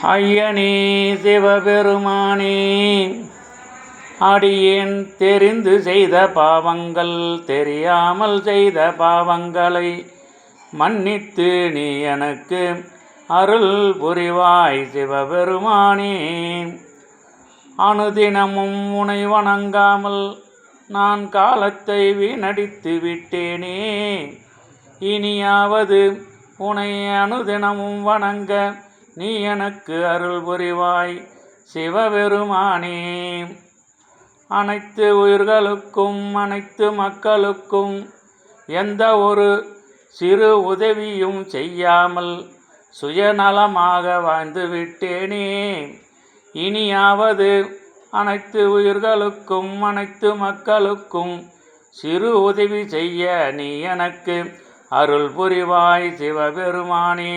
ஐயனே சிவபெருமானே, அடியேன் தெரிந்து செய்த பாவங்கள், தெரியாமல் செய்த பாவங்களை மன்னித்து நீ எனக்கு அருள் புரிவாய் சிவபெருமானே. அனுதினமும் உனை வணங்காமல் நான் காலத்தை வீணடித்து விட்டேனே. இனியாவது உனை அனுதினமும் வணங்க நீ எனக்கு அருள் புரிவாய் சிவபெருமானே. அனைத்து உயிர்களுக்கும் அனைத்து மக்களுக்கும் எந்த ஒரு சிறு உதவியும் செய்யாமல் சுயநலமாக வாழ்ந்து விட்டேனே. இனியாவது அனைத்து உயிர்களுக்கும் அனைத்து மக்களுக்கும் சிறு உதவி செய்ய நீ எனக்கு அருள் புரிவாய் சிவபெருமானே.